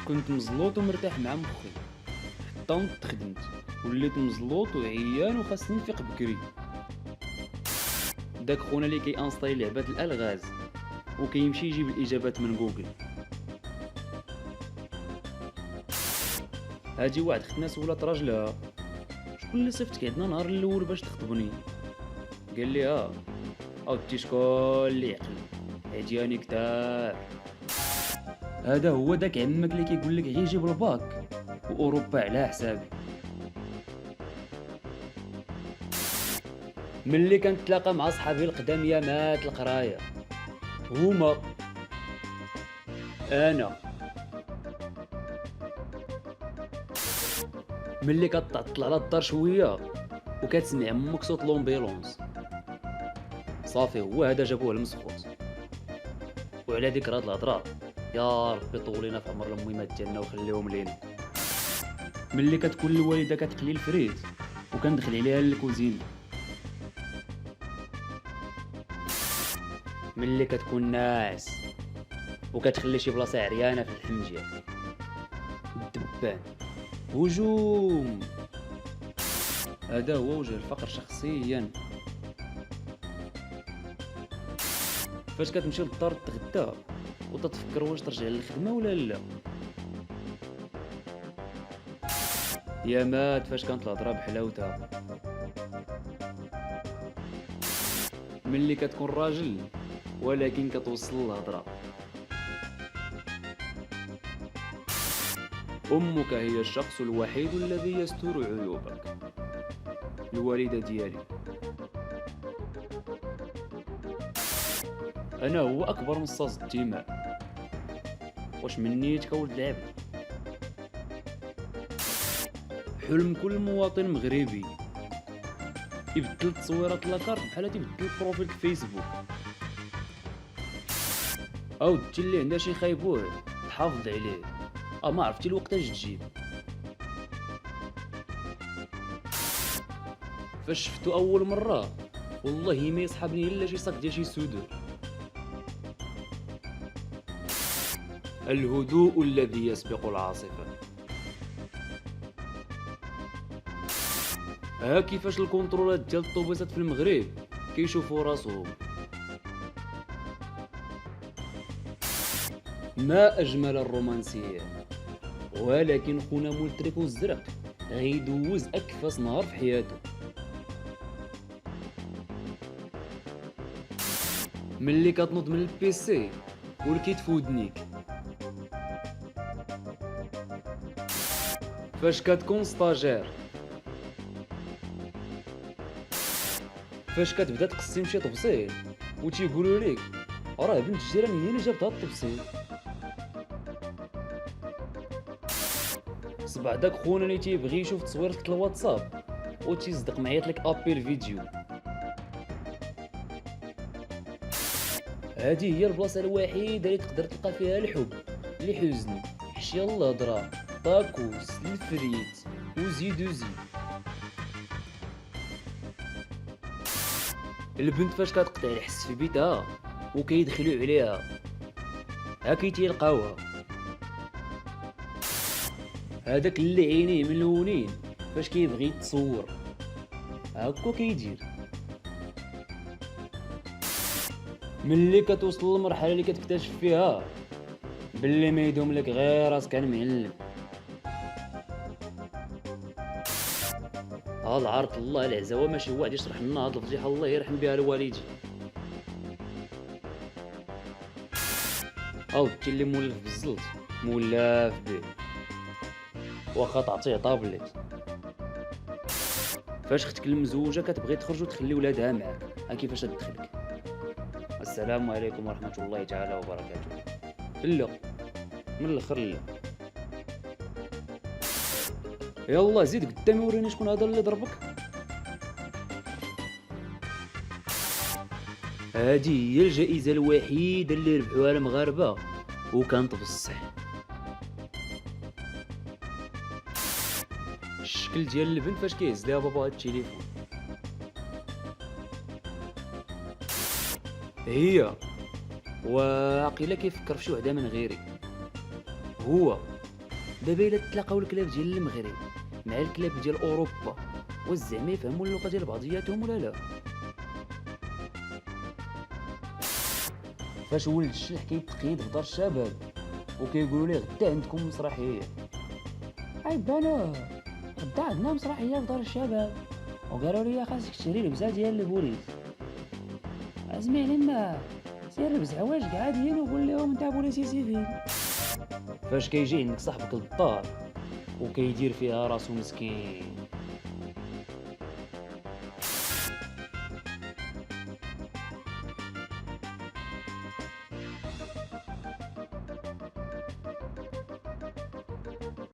كنت مزلوط ومرتاح مع مخي، حتى نضت خدمت، وليت مزلوط وعيان وخاصني نفيق بكري. داك خونا اللي كيانستالي لعبات الالغاز وكيمشي يجيب الاجابات من جوجل. هاجي واحد ختنا سولات راجلها: شكون اللي صيفطك عندنا نهار الاول باش تخطبني؟ قال لي: اوتي شكون اللي يعقل، عجياني كتار. هذا هو داك عمك اللي كيقول لك غير جيب الباك واوروبا على حسابي. ملي كنتلاقى مع صحابي القدام يا مات القرايه، هما انا. ملي كتعطل على الدار شويه وكتسمع امك صوت لومبيلونس، صافي هو هذا جابوه المسخوط. وعلى ذكر هاد الهضره، يا ربي طولينا في عمر المهمات ديالنا وخليهم لينا. ملي كتكون الوالده كتقلي الفريت وكندخل عليها للكوزينه، ملي كتكون ناعس وكتخلي شي بلاصه عريانه في الحنجيه، الدبان، هجوم. هذا هو وجه الفقر شخصيا. فاش كتمشي للدار تغدى وتتفكر واش ترجع للخدمه ولا لا. يا مات فاش كانت الهضره بحلاوتها. ملي كتكون راجل ولكن كتوصل الهضره. امك هي الشخص الوحيد الذي يستر عيوبك. الوالده ديالي. انا هو اكبر مصاص الدماء. واش من نيتك ولد العبد؟ حلم كل مواطن مغربي يبدل تصويرات لاكارت بحال تيبدل بروفيل الفيسبوك. او دتي اللي عندها شي خايبوه تحافظ عليه. ما عرفتي الوقت اش تجيب. فاش شفتو اول مره والله ما يصحابني الا شي صاك ديال شي سودو. الهدوء الذي يسبق العاصفه. ها كيفاش الكونترولات ديال الطوبيسات في المغرب كيشوفوا راسهم. ما اجمل الرومانسيه. ولكن خونا مول التريكو الزرق غيدوز اكفس نهار في حياته. ملي كتنوض من البيسي ولكيت في ودنيك. فاش كتكون ستاجير. فاش كتبدا تقسم شي تفصيل وتيقولوا لك راه بنت الجيران هي اللي جابت هاد التفصيل. صبع داك خونا اللي تيبغي يشوف تصويرتك الواتساب وتيصدق معيط لك ابيل فيديو. هذه هي البلاصه الوحيده اللي تقدر تلقى فيها الحب، الحزن، حشيه الهضره، طاكوس، الفريت وزيد وزيد. البنت فاش كتقطع الحس في بيتها وكيدخلوا عليها ها كيتيلقاوها. هذاك اللي عينيه ملونين فاش كيبغي يتصور هاكا كيدير. ملي كتوصل للمرحله اللي كتكتشف فيها باللي ما يدوم لك غير راسك المعلم. العرض الله العزاوه ماشي واحد يشرح لنا هاد الفضيحه الله يرحم بها الوالدين. دتي اللي مولف بالزلط مولاف به واخا تعطيه طابليت. فاش اختك المزوجه كتبغي تخرج وتخلي ولادها معاك، كيفاش تدخلك؟ السلام عليكم ورحمه الله تعالى وبركاته. لا من الاخر لا. يلا زيد قدامي وريني شكون هذا اللي ضربك. هذه هي الجائزه الوحيده اللي ربحوها المغاربه وكانت بصح. الشكل ديال البنت فاش كيهز ليها بابا هاد التليفون. هي واقيلا كيفكر في شي وحده من غيري. هو دابا الا تلاقاو الكلاب ديال المغرب مع الكلاب ديال اوروبا، واش زعما يفهموا اللغه ديال بعضياتهم ولا لا؟ فاش ولد الشلح كيتقيد في دار الشباب وكيقولوا ليه غدا عندكم مسرحيه، عيبانو غدا عندنا مسرحيه في دار الشباب وقالوا لي خاصك تشري لبسه ديال البوليس. اسمعني ما سير لبس حوايج عاديين وقول لهم انت بوليسي سيفيل. فاش كيجي عندك صاحبك للدار وكيدير فيها راسو مسكين